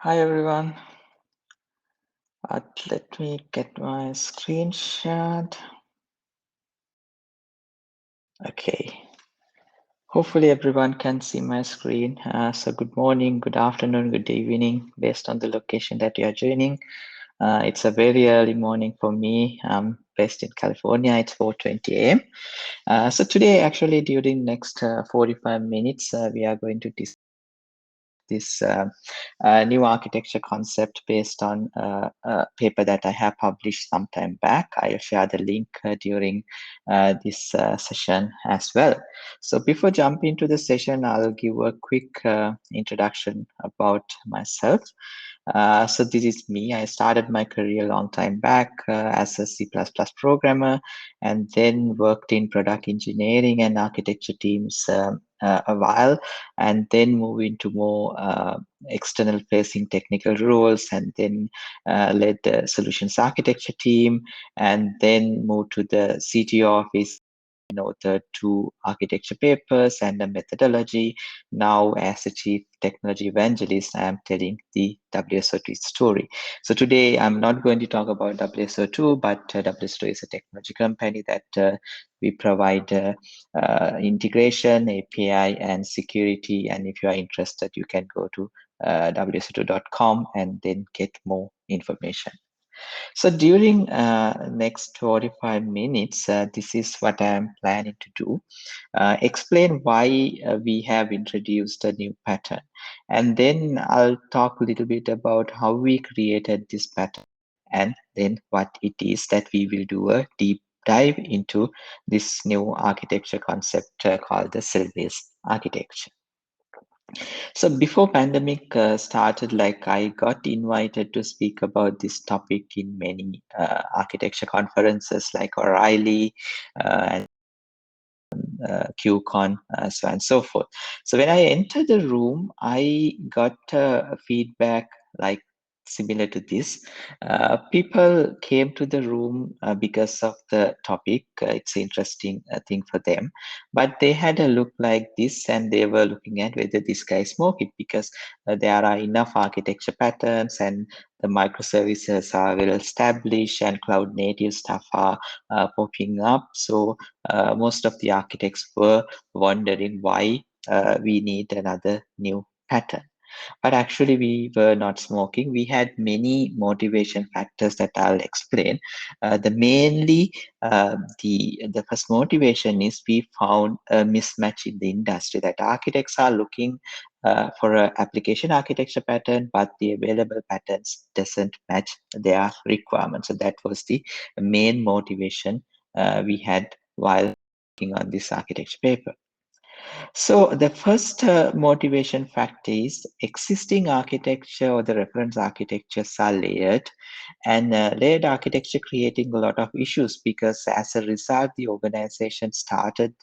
Hi everyone. Let me get my screenshot. Okay. Hopefully everyone can see my screen. So good morning, good afternoon, good evening, based on the location that you are joining. It's a very early morning for me. I'm based in California. It's 4:20 a.m. So today, actually, during next 45 minutes, we are going to discuss this new architecture concept based on a paper that I have published some time back. I'll share the link during this session as well. So before jumping into the session, I'll give a quick introduction about myself. So this is me. I started my career a long time back as a C++ programmer, and then worked in product engineering and architecture teams a while, and then moved into more external facing technical roles, and then led the solutions architecture team, and then moved to the CTO office, authored two architecture papers and a methodology. Now, as a chief technology evangelist, I am telling the WSO2 story. So today, I'm not going to talk about WSO2, but WSO2 is a technology company that we provide integration, API, and security. And if you are interested, you can go to WSO2.com and then get more information. So during next 45 minutes, this is what I am planning to do. Explain why we have introduced a new pattern. And then I'll talk a little bit about how we created this pattern and then what it is that we will do a deep dive into this new architecture concept called the cell-based architecture. So before pandemic started, like I got invited to speak about this topic in many architecture conferences like O'Reilly and QCon, so on and so forth. So when I entered the room, I got feedback like similar to this. People came to the room because of the topic. It's an interesting thing for them, but they had a look like this, and they were looking at whether this guy smoke it, because there are enough architecture patterns and the microservices are well established and cloud native stuff are popping up. So most of the architects were wondering why we need another new pattern. But actually, we were not smoking. We had many motivation factors that I'll explain. The mainly the first motivation is we found a mismatch in the industry, that architects are looking for an application architecture pattern, but the available patterns doesn't match their requirements. So that was the main motivation we had while working on this architecture paper. So the first motivation factor is existing architecture or the reference architectures are layered, and layered architecture creating a lot of issues, because as a result, the organization started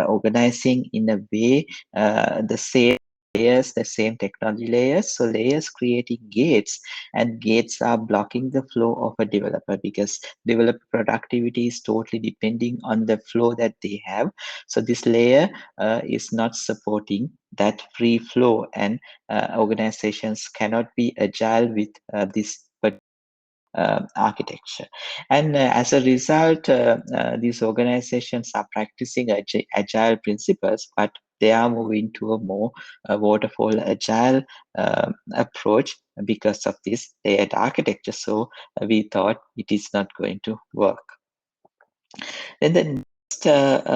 organizing in a way the same layers, the same technology layers. So layers creating gates, and gates are blocking the flow of a developer, because developer productivity is totally depending on the flow that they have. So this layer is not supporting that free flow, and organizations cannot be agile with this architecture. And as a result, these organizations are practicing agile principles, but they are moving to a more waterfall agile approach because of this layered architecture. So we thought it is not going to work. Then the next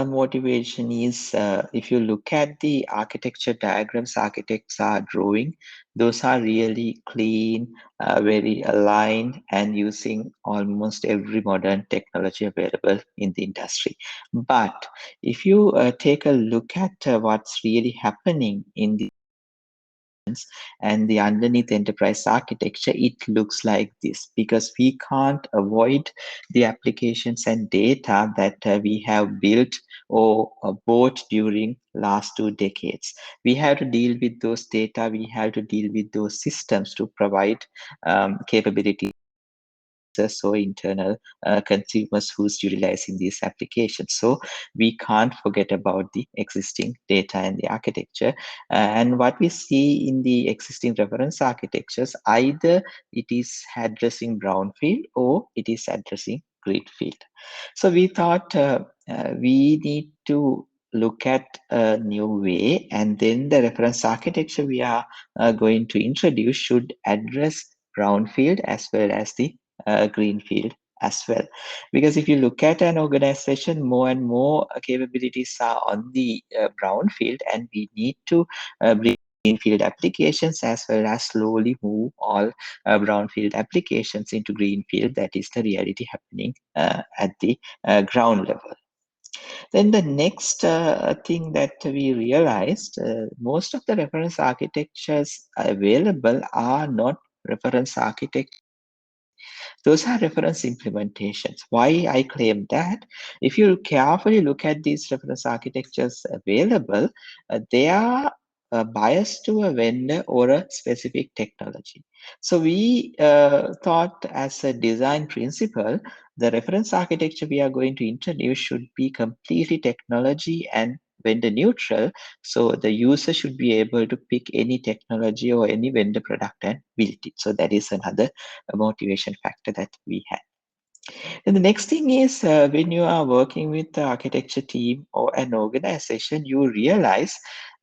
motivation is, if you look at the architecture diagrams architects are drawing, those are really clean, very aligned, and using almost every modern technology available in the industry. But if you take a look at what's really happening in the and the underneath enterprise architecture, it looks like this, because we can't avoid the applications and data that we have built or bought during last 2 decades. We have to deal with those data. We have to deal with those systems to provide capability or internal consumers who's utilizing these applications. So we can't forget about the existing data and the architecture. And what we see in the existing reference architectures, either it is addressing brownfield or it is addressing greenfield. So we thought we need to look at a new way, and then the reference architecture we are going to introduce should address brownfield as well as the greenfield as well. Because if you look at an organization, more and more capabilities are on the brownfield, and we need to bring greenfield applications as well as slowly move all brownfield applications into greenfield. That is the reality happening at the ground level. Then the next thing that we realized, most of the reference architectures available are not reference architecture. Those are reference implementations. Why I claim that? If you carefully look at these reference architectures available, they are biased to a vendor or a specific technology. So we thought as a design principle, the reference architecture we are going to introduce should be completely technology and vendor neutral. So the user should be able to pick any technology or any vendor product and build it. So that is another motivation factor that we had. And the next thing is when you are working with the architecture team or an organization, you realize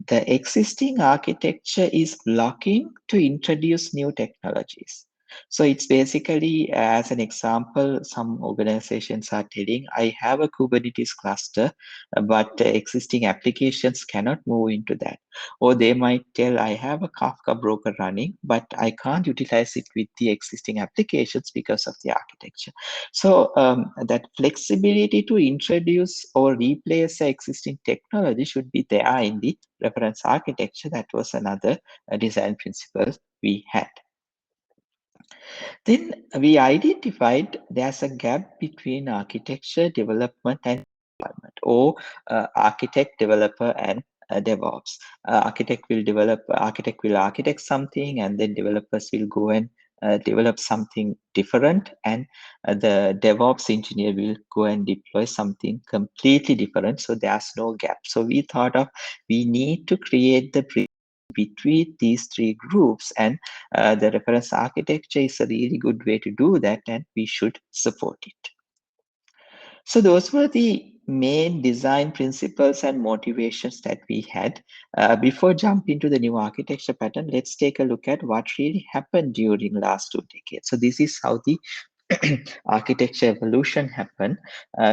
the existing architecture is blocking to introduce new technologies. So it's basically, as an example, some organizations are telling, I have a Kubernetes cluster, but the existing applications cannot move into that. Or they might tell, I have a Kafka broker running, but I can't utilize it with the existing applications because of the architecture. So that flexibility to introduce or replace the existing technology should be there in the reference architecture. That was another design principle we had. Then we identified there's a gap between architecture, development, and deployment, or architect, developer, and DevOps. Architect will architect something, and then developers will go and develop something different, and the DevOps engineer will go and deploy something completely different. So there's no gap. So we thought of, we need to create the bridge between these three groups, and the reference architecture is a really good way to do that, and we should support it. So those were the main design principles and motivations that we had. Before jump into the new architecture pattern, let's take a look at what really happened during last 2 decades. So this is how the architecture evolution happened.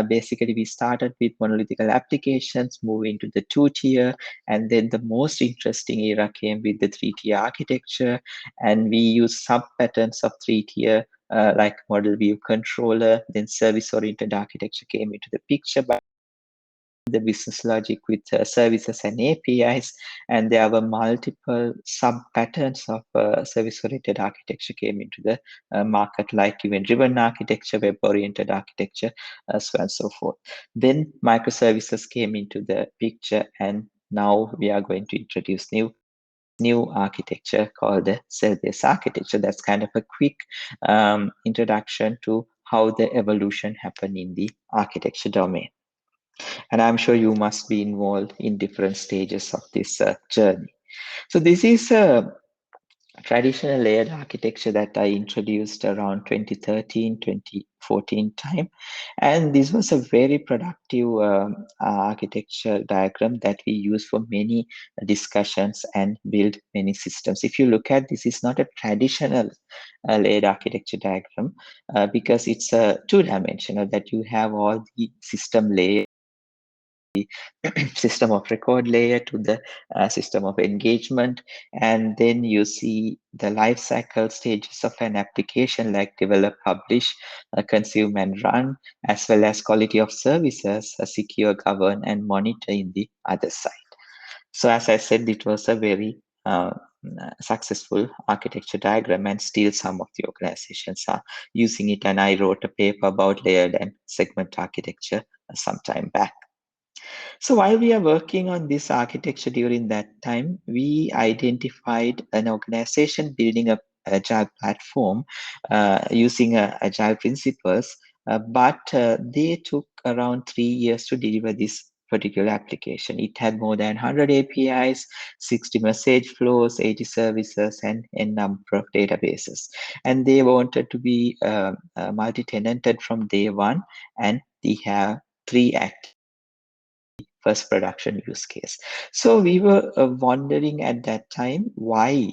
Basically, we started with monolithical applications, moving to the 2-tier, and then the most interesting era came with the 3-tier architecture, and we use sub patterns of 3-tier like model view controller. Then service-oriented architecture came into the picture by the business logic with services and APIs, and there were multiple sub patterns of service-oriented architecture came into the market, like event-driven architecture, web-oriented architecture, so on and so forth. Then microservices came into the picture, and now we are going to introduce new architecture called the cell-based architecture. That's kind of a quick introduction to how the evolution happened in the architecture domain. And I'm sure you must be involved in different stages of this journey. So this is a traditional layered architecture that I introduced around 2013, 2014 time. And this was a very productive architecture diagram that we use for many discussions and build many systems. If you look at this, is not a traditional layered architecture diagram because it's a two-dimensional, that you have all the system layers, system of record layer to the system of engagement, and then you see the life cycle stages of an application like develop, publish, consume, and run, as well as quality of services, secure, govern, and monitor in the other side. So as I said, it was a very successful architecture diagram, and still some of the organizations are using it, and I wrote a paper about layered and segment architecture some time back. So while we are working on this architecture during that time, we identified an organization building a agile platform using agile principles, but they took around 3 years to deliver this particular application. It had more than 100 APIs, 60 message flows, 80 services, and a number of databases. And they wanted to be multi-tenanted from day one, and they have 3 active first production use case. So we were wondering at that time why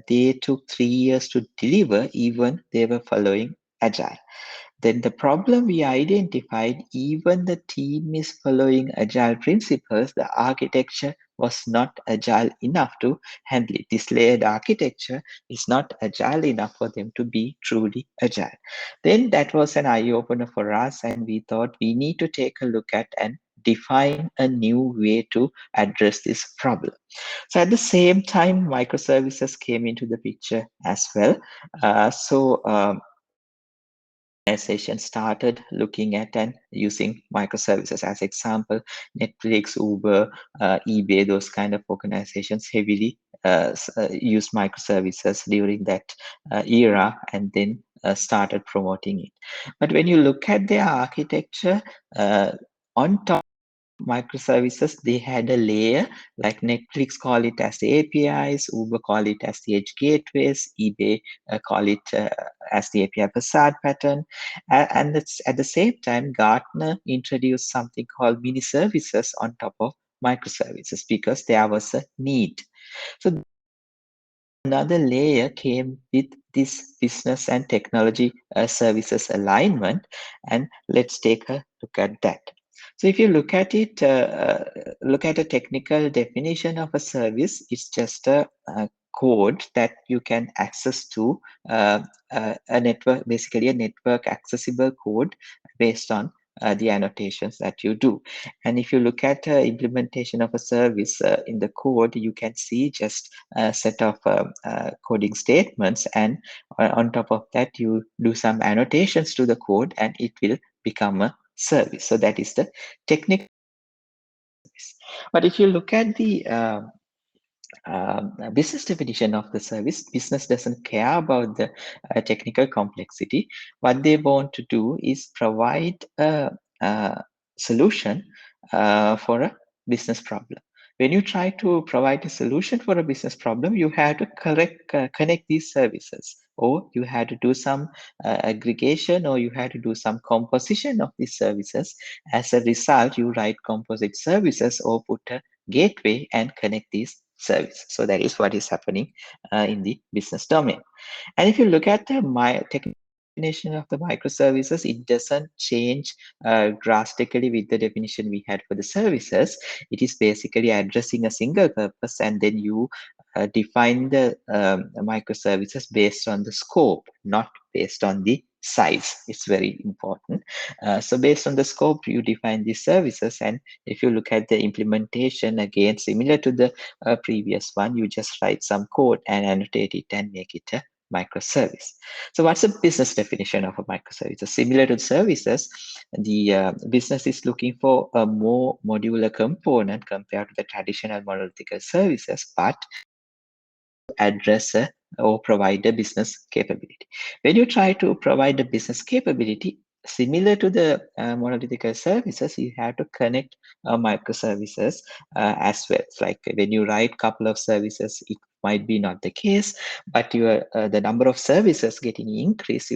they took 3 years to deliver, even they were following agile. Then the problem we identified, even the team is following agile principles, the architecture was not agile enough to handle it. This layered architecture is not agile enough for them to be truly agile. Then that was an eye opener for us, and we thought we need to take a look at and define a new way to address this problem. So at the same time, microservices came into the picture as well. Organization started looking at and using microservices. As example, Netflix, Uber, eBay, those kind of organizations heavily used microservices during that era, and then started promoting it. But when you look at their architecture, on top microservices, they had a layer like Netflix call it as the APIs, Uber call it as the edge gateways, eBay call it as the API facade pattern. And it's, at the same time, Gartner introduced something called mini services on top of microservices because there was a need. So another layer came with this business and technology services alignment, and let's take a look at that. So if you look at it, look at a technical definition of a service, it's just a code that you can access to a network, basically a network accessible code based on the annotations that you do. And if you look at implementation of a service in the code, you can see just a set of coding statements, and on top of that, you do some annotations to the code, and it will become a service. So that is the technical service. But if you look at the business definition of the service, business doesn't care about the technical complexity. What they want to do is provide a solution for a business problem. When you try to provide a solution for a business problem, you have to connect these services, or you had to do some aggregation, or you had to do some composition of these services. As a result, you write composite services or put a gateway and connect these services. So that is what is happening in the business domain. And if you look at the definition of the microservices, it doesn't change drastically with the definition we had for the services. It is basically addressing a single purpose, and then you define the microservices based on the scope, not based on the size. It's very important. So based on the scope, you define these services, and if you look at the implementation, again, similar to the previous one, you just write some code and annotate it and make it a microservice. So what's the business definition of a microservice? So similar to services, the business is looking for a more modular component compared to the traditional monolithic services, but address or provide a business capability. When you try to provide a business capability, similar to the monolithic services, you have to connect microservices as well. It's like when you write couple of services, it might be not the case, but your the number of services getting increased.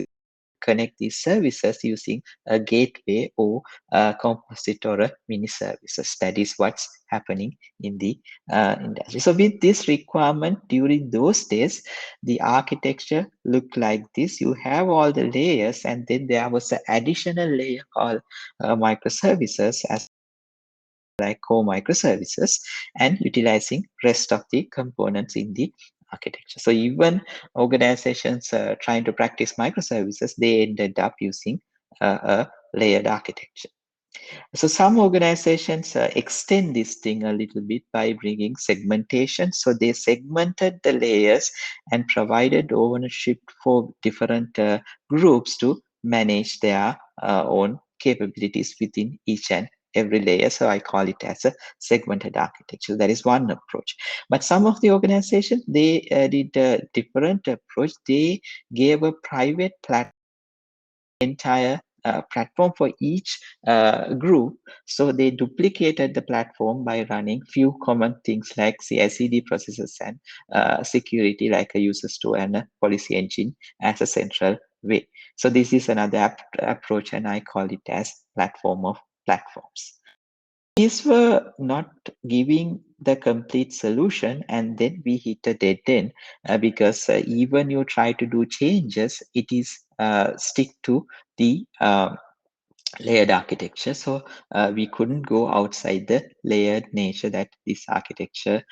Connect these services using a gateway or a composite or a mini services. That is what's happening in the industry. So with this requirement during those days, the architecture looked like this. You have all the layers, and then there was an additional layer called microservices as like core microservices, and utilizing rest of the components in the architecture. So even organizations trying to practice microservices, they ended up using a layered architecture. So some organizations extend this thing a little bit by bringing segmentation. So they segmented the layers and provided ownership for different groups to manage their own capabilities within each and every layer. So I call it as a segmented architecture. That is one approach. But some of the organizations, they did a different approach. They gave a private entire platform for each group. So they duplicated the platform by running few common things like CI/CD processes and security, like a user store and a policy engine as a central way. So this is another approach, and I call it as platform of platforms. These were not giving the complete solution, and then we hit a dead end because even you try to do changes, it is stick to the layered architecture. So we couldn't go outside the layered nature that this architecture.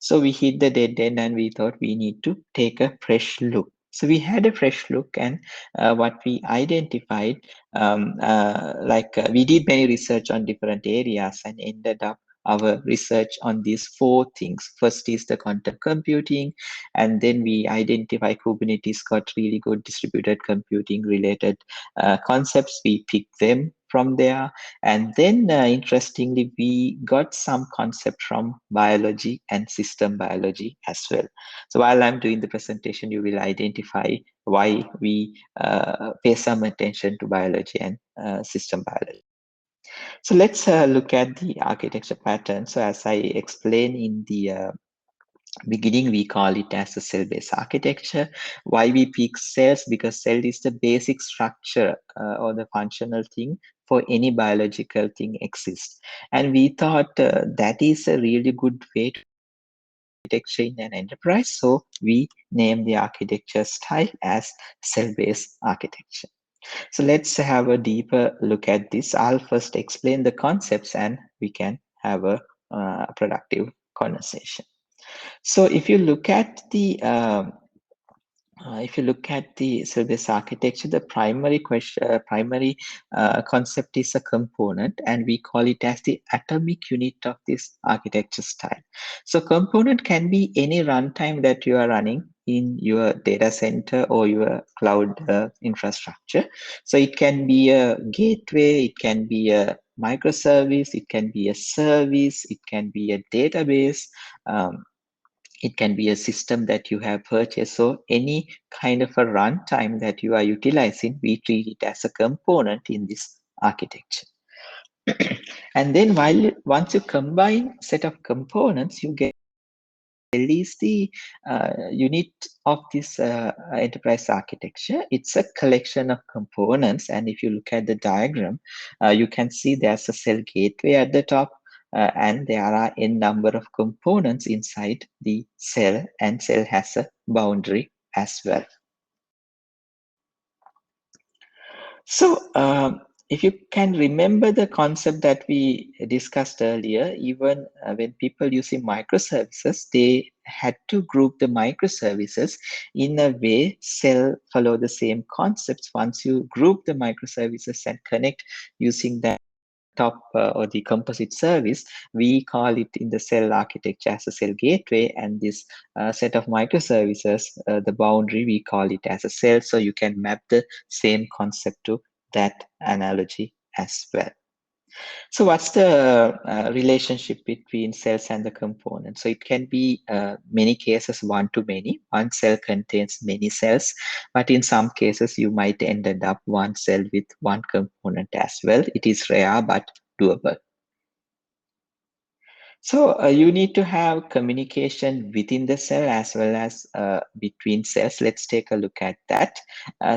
So we hit the dead end, and we thought we need to take a fresh look. So we had a fresh look, and what we identified, we did many research on different areas and ended up our research on these four things. First is the quantum computing, and then we identify Kubernetes got really good distributed computing related concepts. We picked them from there. And then interestingly, we got some concept from biology and system biology as well. So while I'm doing the presentation, you will identify why we pay some attention to biology and system biology. So let's look at the architecture pattern. So as I explained in the beginning, we call it as a cell-based architecture. Why we pick cells? Because cell is the basic structure or the functional thing for any biological thing exists. And we thought that is a really good way to architecture in an enterprise. So we name the architecture style as cell-based architecture. So let's have a deeper look at this. I'll first explain the concepts, and we can have a productive conversation. So if you look at the service architecture, the primary concept is a component, and we call it as the atomic unit of this architecture style. So component can be any runtime that you are running in your data center or your cloud infrastructure. So it can be a gateway, it can be a microservice, it can be a service, it can be a database. It can be a system that you have purchased. So any kind of a runtime that you are utilizing, we treat it as a component in this architecture. And then once you combine set of components, you get at least the unit of this enterprise architecture. It's a collection of components. And if you look at the diagram, you can see there's a cell gateway at the top, and there are a number of components inside the cell, and cell has a boundary as well. So if you can remember the concept that we discussed earlier, even when people using microservices, they had to group the microservices in a way cell follow the same concepts. Once you group the microservices and connect using that top or the composite service, we call it in the cell architecture as a cell gateway, and this set of microservices, the boundary, we call it as a cell. So you can map the same concept to that analogy as well. So what's the relationship between cells and the components? So it can be many cases one-to-many. One cell contains many cells, but in some cases you might end up one cell with one component as well. It is rare, but doable. So you need to have communication within the cell as well as between cells. Let's take a look at that.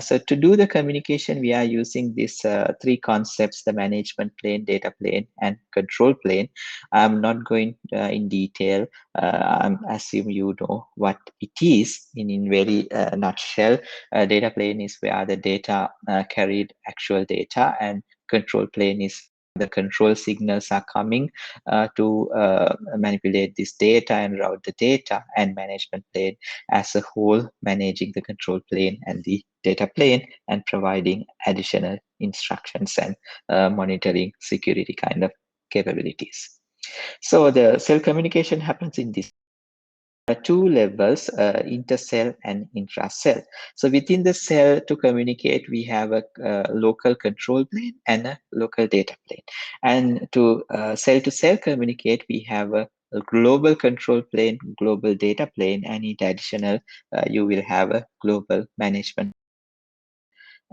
So to do the communication, we are using these three concepts: the management plane, data plane, and control plane. I'm not going in detail. I assume you know what it is in very nutshell. Data plane is where the data carried actual data, and control plane is the control signals are coming to manipulate this data and route the data, and management plane as a whole managing the control plane and the data plane and providing additional instructions and monitoring security kind of capabilities. So the cell communication happens in this two levels, intercell and intra-cell. So within the cell to communicate, we have a local control plane and a local data plane. And to cell communicate, we have a global control plane, global data plane, and in additional, you will have a global management.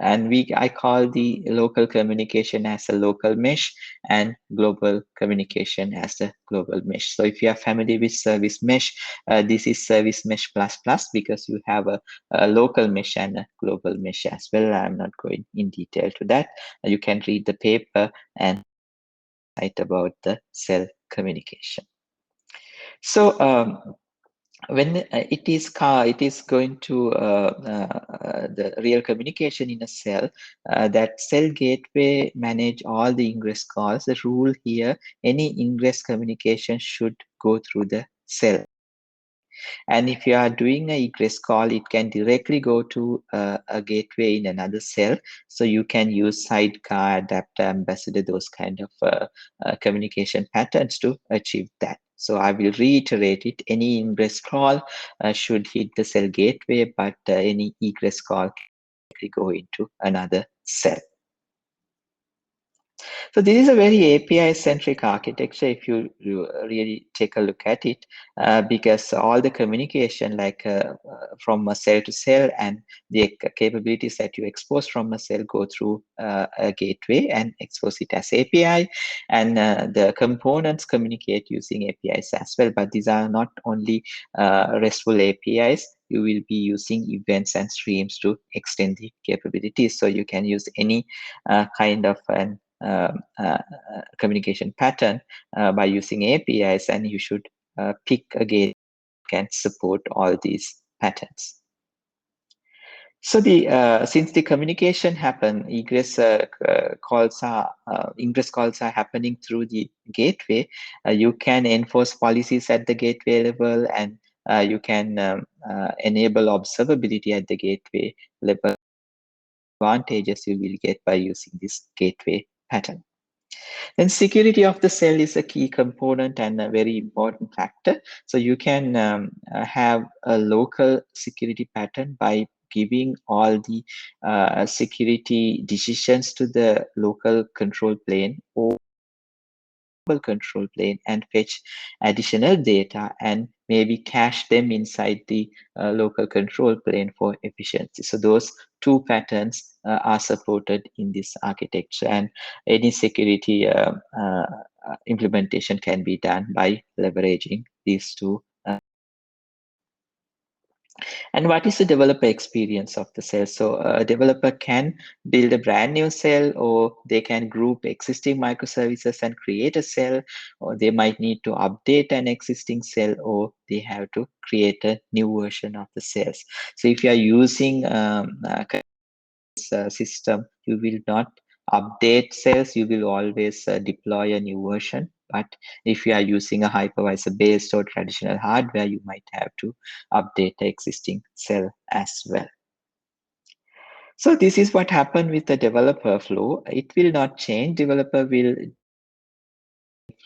And I call the local communication as a local mesh and global communication as a global mesh. So if you are familiar with service mesh, this is service mesh plus plus, because you have a local mesh and a global mesh as well. I'm not going in detail to that. You can read the paper and write about the cell communication. So when it is going to the real communication in a cell, that cell gateway manage all the ingress calls. The rule here, any ingress communication should go through the cell. And if you are doing a egress call, it can directly go to a gateway in another cell. So you can use sidecar, adapter, ambassador, those kind of communication patterns to achieve that. So I will reiterate it. Any ingress call should hit the cell gateway, but any egress call can go into another cell. So this is a very API-centric architecture if you really take a look at it, because all the communication, like from a cell to cell, and the capabilities that you expose from a cell go through a gateway and expose it as API, and the components communicate using APIs as well. But these are not only RESTful APIs. You will be using events and streams to extend the capabilities. So you can use any kind of an communication pattern by using APIs, and you should pick a gateway that can support all these patterns. So the since the communication happen, ingress calls are happening through the gateway. You can enforce policies at the gateway level, and you can enable observability at the gateway level. Advantages you will get by using this gateway pattern. Then security of the cell is a key component and a very important factor. So you can have a local security pattern by giving all the security decisions to the local control plane or control plane, and fetch additional data and maybe cache them inside the local control plane for efficiency. So those two patterns are supported in this architecture, and any security implementation can be done by leveraging these two. And what is the developer experience of the cell? So a developer can build a brand new cell, or they can group existing microservices and create a cell, or they might need to update an existing cell, or they have to create a new version of the cells. So if you are using system, you will not update cells, you will always deploy a new version. But if you are using a hypervisor based or traditional hardware, you might have to update the existing cell as well. So this is what happened with the developer flow. It will not change. Developer will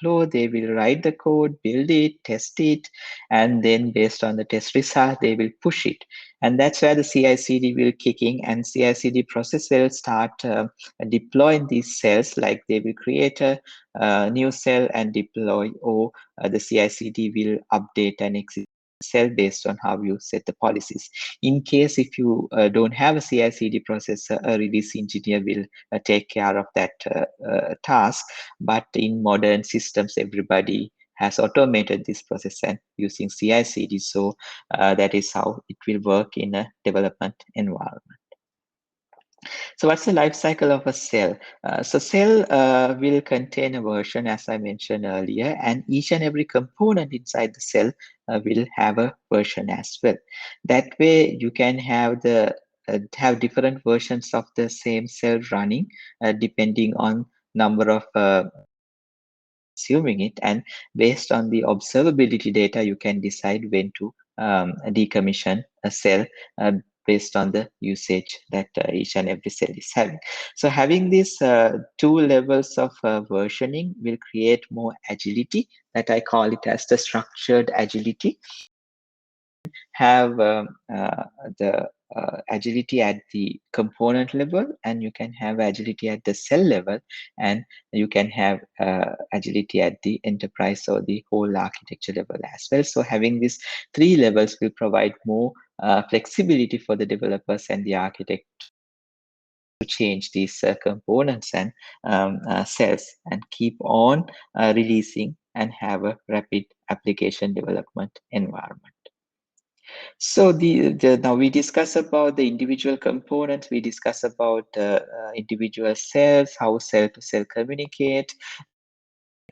flow, they will write the code, build it, test it, and then based on the test result, they will push it. And that's where the CI/CD will kick in, and CI/CD process will start deploying these cells. Like they will create a new cell and deploy, or the CI/CD will update an existing cell based on how you set the policies. In case if you don't have a CI/CD process, a release engineer will take care of that task. But in modern systems, everybody has automated this process and using CI/CD. So that is how it will work in a development environment. So what's the life cycle of a cell? So cell will contain a version, as I mentioned earlier, and each and every component inside the cell will have a version as well. That way you can have have different versions of the same cell running depending on number of consuming it, and based on the observability data you can decide when to decommission a cell based on the usage that each and every cell is having. So having these two levels of versioning will create more agility, that I call it as the structured agility. have the agility at the component level, and you can have agility at the cell level, and you can have agility at the enterprise or the whole architecture level as well. So having these three levels will provide more flexibility for the developers and the architect to change these components and cells and keep on releasing and have a rapid application development environment. So now we discuss about the individual components. We discuss about individual cells, how cell to cell communicate.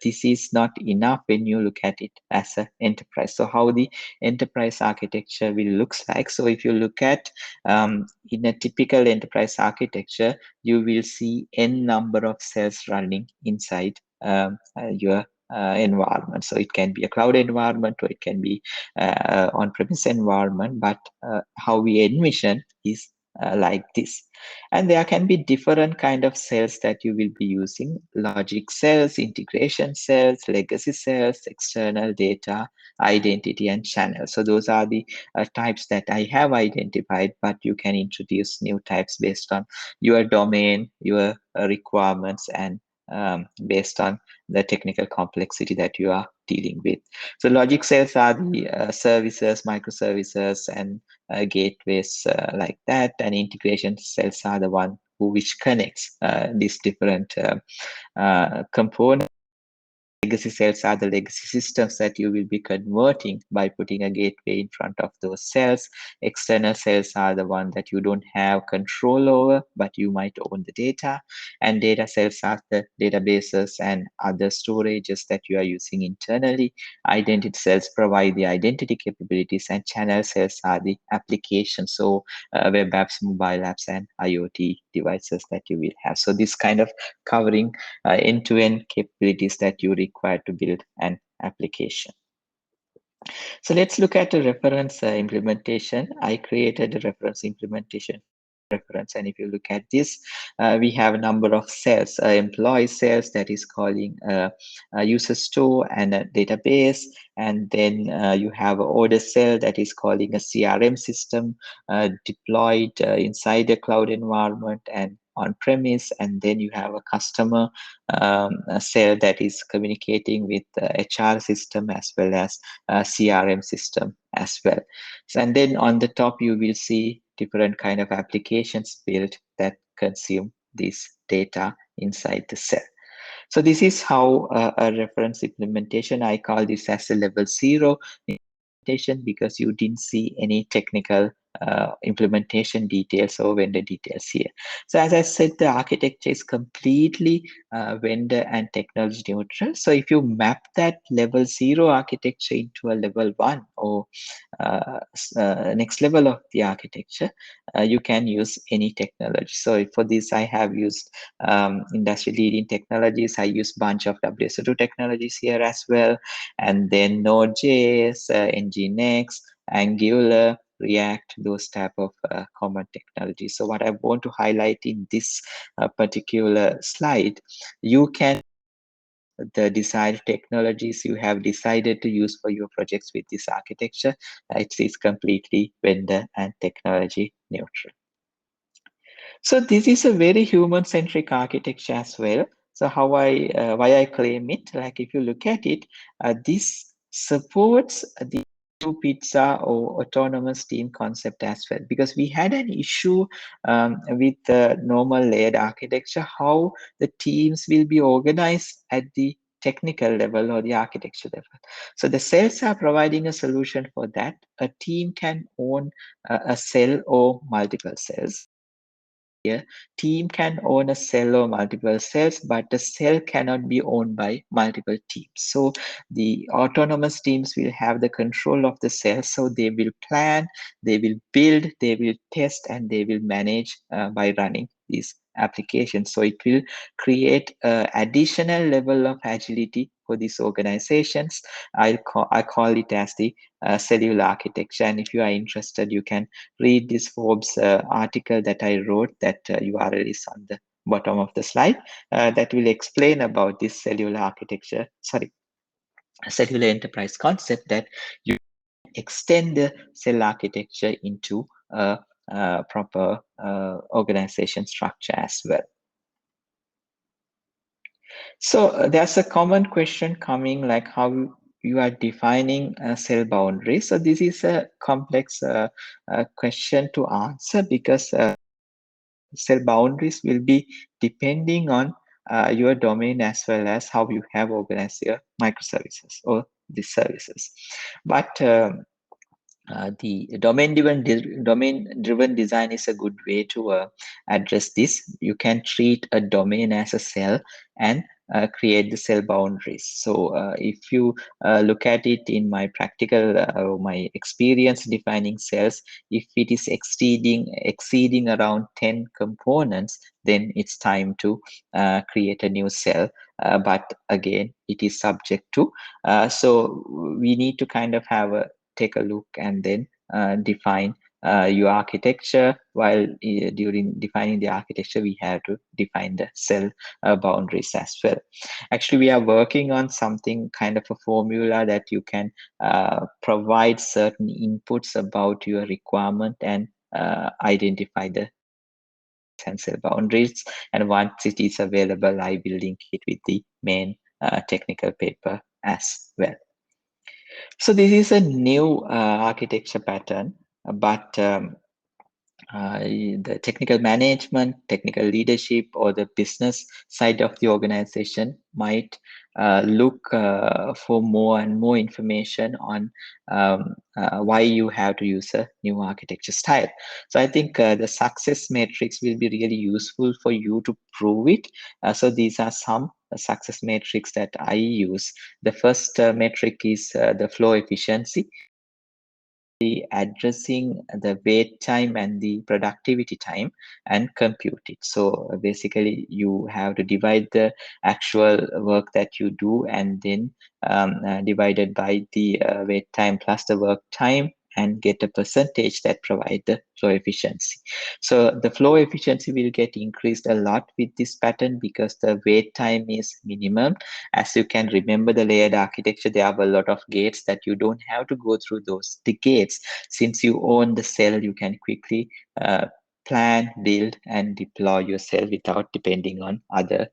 This is not enough when you look at it as an enterprise. So how the enterprise architecture will looks like. So if you look at in a typical enterprise architecture, you will see n number of cells running inside your environment. So it can be a cloud environment or it can be on-premise environment, but how we envision is like this. And there can be different kind of cells that you will be using: logic cells, integration cells, legacy cells, external data, identity, and channel. So those are the types that I have identified, but you can introduce new types based on your domain, your requirements, and based on the technical complexity that you are dealing with. So logic cells are the services, microservices, and gateways like that, and integration cells are the one which connects these different components. Legacy cells are the legacy systems that you will be converting by putting a gateway in front of those cells. External cells are the one that you don't have control over, but you might own the data. And data cells are the databases and other storages that you are using internally. Identity cells provide the identity capabilities, and channel cells are the applications. So web apps, mobile apps, and IoT devices that you will have. So this kind of covering end-to-end capabilities that you require to build an application. So let's look at a reference implementation. I created a reference implementation reference, and if you look at this, we have a number of cells: employee cells that is calling a user store and a database, and then you have an order cell that is calling a CRM system deployed inside a cloud environment and on premise, and then you have a customer a cell that is communicating with the HR system as well as CRM system as well. So, and then on the top you will see different kind of applications built that consume this data inside the cell. So this is how a reference implementation, I call this as a level 0 implementation, because you didn't see any technical implementation details or vendor details here. So as I said, the architecture is completely vendor and technology neutral. So if you map that level 0 architecture into a level 1 or next level of the architecture, you can use any technology. So for this, I have used industry leading technologies. I use bunch of WSO2 technologies here as well, and then Node.js, Nginx, Angular, React, those type of common technologies. So what I want to highlight in this particular slide, you can the desired technologies you have decided to use for your projects with this architecture. It is completely vendor and technology neutral. So this is a very human-centric architecture as well. So how why I claim it, like if you look at it, this supports the pizza or autonomous team concept as well, because we had an issue with the normal layered architecture, how the teams will be organized at the technical level or the architecture level. So the cells are providing a solution for that. A team can own a cell or multiple cells. Here, team can own a cell or multiple cells, but the cell cannot be owned by multiple teams. So the autonomous teams will have the control of the cell. So they will plan, they will build, they will test, and they will manage by running these applications. So it will create additional level of agility for these organizations. I call it as the cellular architecture. And if you are interested, you can read this Forbes article that I wrote, that URL is on the bottom of the slide, that will explain about this cellular architecture, cellular enterprise concept, that you extend the cell architecture into a proper organization structure as well. So there's a common question coming, like how you are defining cell boundaries. So this is a complex question to answer, because cell boundaries will be depending on your domain as well as how you have organized your microservices or the services. But the domain-driven design is a good way to address this. You can treat a domain as a cell and create the cell boundaries. So if you look at it in my practical, my experience defining cells, if it is exceeding around 10 components, then it's time to create a new cell. But again, it is subject to. So we need to kind of take a look and then define your architecture. While during defining the architecture, we have to define the cell boundaries as well. Actually, we are working on something kind of a formula that you can provide certain inputs about your requirement and identify the cell boundaries. And once it is available, I will link it with the main technical paper as well. So this is a new architecture pattern, but the technical management, technical leadership, or the business side of the organization might look for more and more information on why you have to use a new architecture style. So I think the success matrix will be really useful for you to prove it. So these are some success metrics that I use. The first metric is the flow efficiency, addressing the wait time and the productivity time and compute it. So basically, you have to divide the actual work that you do and then divided by the wait time plus the work time, and get a percentage that provide the flow efficiency. So the flow efficiency will get increased a lot with this pattern because the wait time is minimum. As you can remember, the layered architecture, there are a lot of gates that you don't have to go through the gates. Since you own the cell, you can quickly plan, build, and deploy your cell without depending on other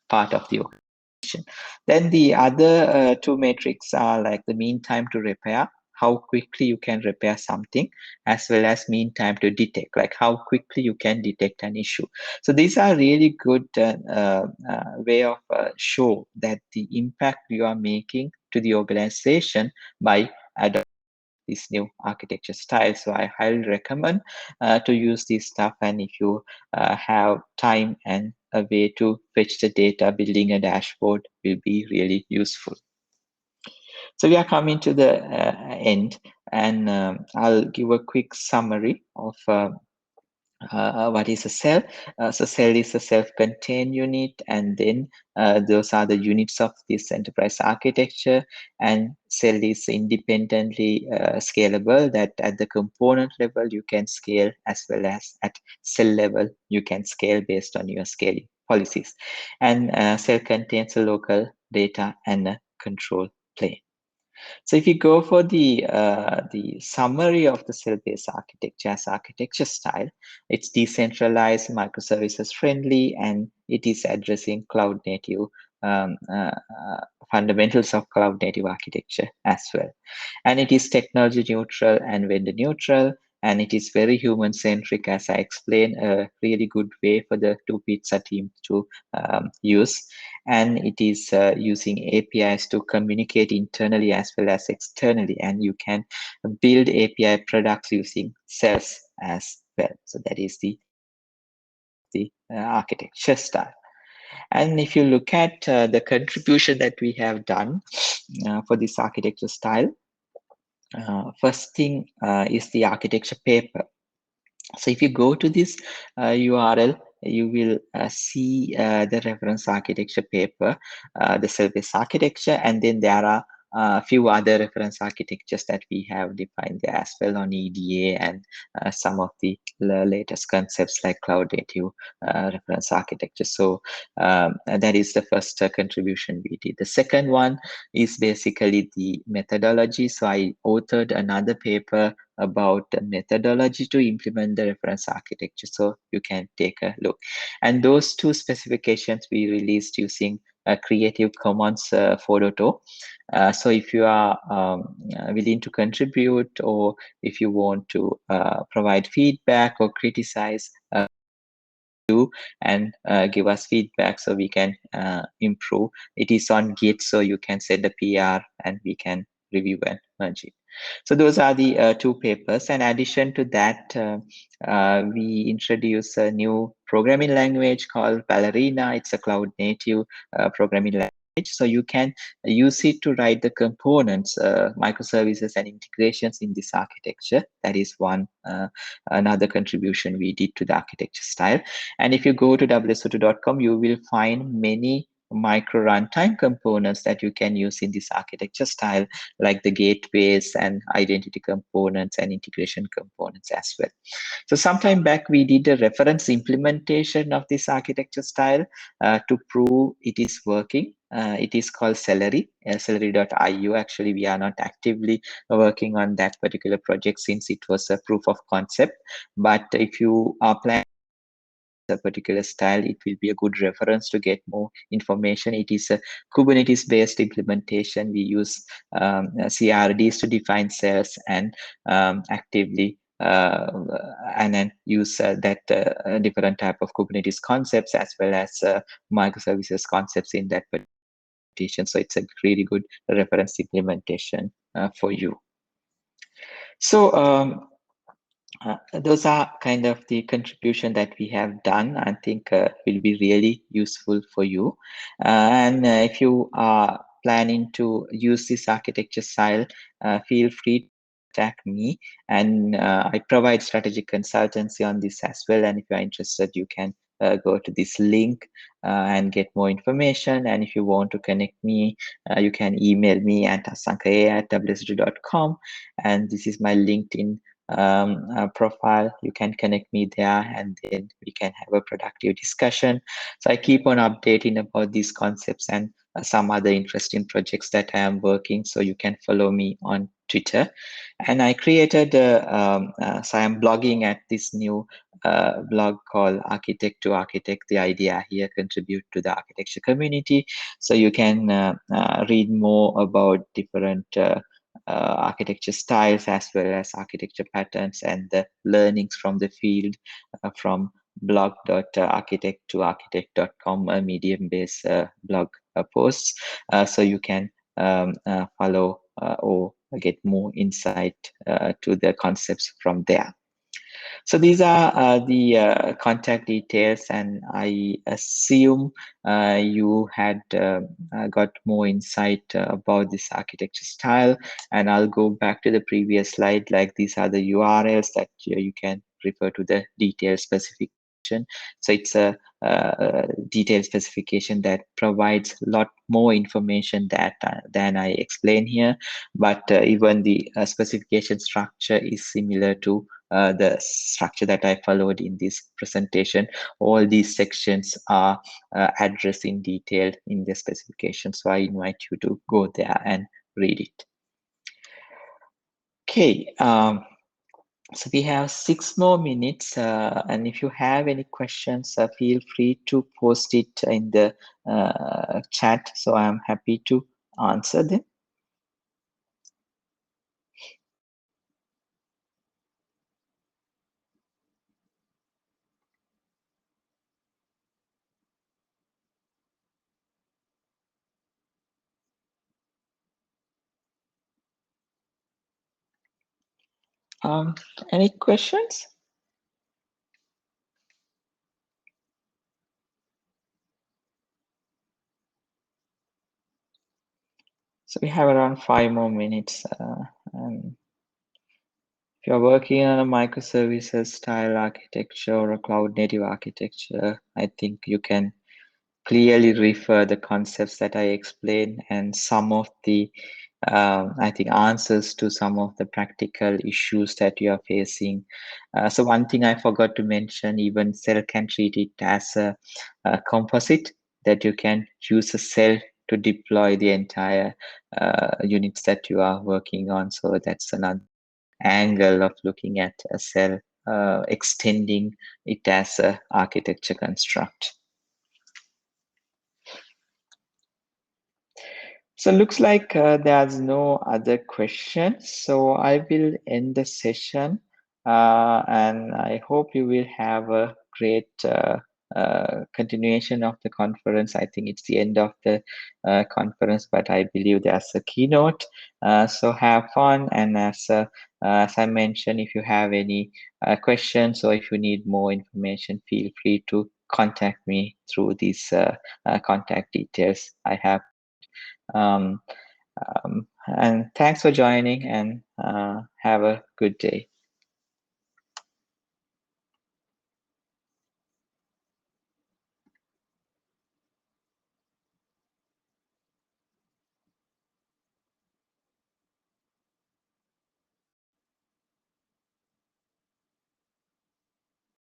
part of the organization. Then the other two metrics are like the mean time to repair, how quickly you can repair something, as well as mean time to detect, like how quickly you can detect an issue. So these are really good way of show that the impact you are making to the organization by adopting this new architecture style. So I highly recommend to use this stuff. And if you have time and a way to fetch the data, building a dashboard will be really useful. So we are coming to the end, and I'll give a quick summary of what is a cell. So cell is a self-contained unit, and then those are the units of this enterprise architecture. And cell is independently scalable, that at the component level you can scale, as well as at cell level you can scale based on your scaling policies. And cell contains a local data and a control plane. So if you go for the summary of the cell-based architecture as architecture style, it's decentralized, microservices friendly, and it is addressing cloud native fundamentals of cloud native architecture as well. And it is technology neutral and vendor neutral, and it is very human centric, as I explained, a really good way for the two pizza team to use. And it is using APIs to communicate internally as well as externally, and you can build API products using cells as well. So that is the architecture style. And if you look at the contribution that we have done for this architecture style, first thing is the architecture paper. So if you go to this URL, you will see the reference architecture paper, the cell-based architecture, and then there are a few other reference architectures that we have defined there as well on EDA, and some of the latest concepts like cloud native reference architecture. So that is the first contribution we did. The second one is basically the methodology. So I authored another paper about the methodology to implement the reference architecture. So you can take a look. And those two specifications we released using Creative Commons 4.0. So if you are willing to contribute, or if you want to provide feedback or criticize, and give us feedback so we can improve. It is on Git, so you can send a PR and we can review and merge it. So those are the two papers. In addition to that, we introduced a new programming language called Ballerina. It's a cloud native programming language. So you can use it to write the components, microservices and integrations in this architecture. That is one another contribution we did to the architecture style. And if you go to wso2.com, you will find many micro runtime components that you can use in this architecture style, like the gateways and identity components and integration components as well. So sometime back, we did a reference implementation of this architecture style to prove it is working. It is called Celery, celery.io. Actually, we are not actively working on that particular project since it was a proof of concept. But if you are planning a particular style, it will be a good reference to get more information. It is a Kubernetes based implementation. We use CRDs to define cells and actively and then use that different type of Kubernetes concepts as well as microservices concepts in that implementation. So it's a really good reference implementation for you. So those are kind of the contribution that we have done. I think will be really useful for you. And if you are planning to use this architecture style, feel free to contact me. And I provide strategic consultancy on this as well. And if you are interested, you can go to this link and get more information. And if you want to connect me, you can email me at asanka@wso2.com. And this is my LinkedIn profile. You can connect me there, and then we can have a productive discussion. So I keep on updating about these concepts and some other interesting projects that I am working. So you can follow me on Twitter. And I created, so I'm blogging at this new blog called Architect to Architect. The idea here, contribute to the architecture community. So you can read more about different architecture styles as well as architecture patterns and the learnings from the field from blog.architect2architect.com, a medium-based blog posts. So you can follow or get more insight to the concepts from there. So these are the contact details, and I assume you had got more insight about this architecture style. And I'll go back to the previous slide. Like, these are the URLs that you can refer to the detailed specification. So it's a detailed specification that provides a lot more information that than I explain here. But even the specification structure is similar to the structure that I followed in this presentation. All these sections are addressed in detail in the specification. So I invite you to go there and read it. Okay. So we have 6 more minutes, and if you have any questions, feel free to post it in the chat. So I'm happy to answer them. Any questions? So we have around 5 more minutes. And if you're working on a microservices style architecture or a cloud native architecture, I think you can clearly refer the concepts that I explained, and some of the I think, answers to some of the practical issues that you are facing. So one thing I forgot to mention, even Cell can treat it as a composite, that you can use a cell to deploy the entire units that you are working on. So that's another angle of looking at a cell, extending it as a architecture construct. So looks like there's no other questions. So I will end the session, and I hope you will have a great continuation of the conference. I think it's the end of the conference, but I believe there's a keynote. So have fun, and as I mentioned, if you have any questions or if you need more information, feel free to contact me through these contact details I have. Um, and thanks for joining, and have a good day.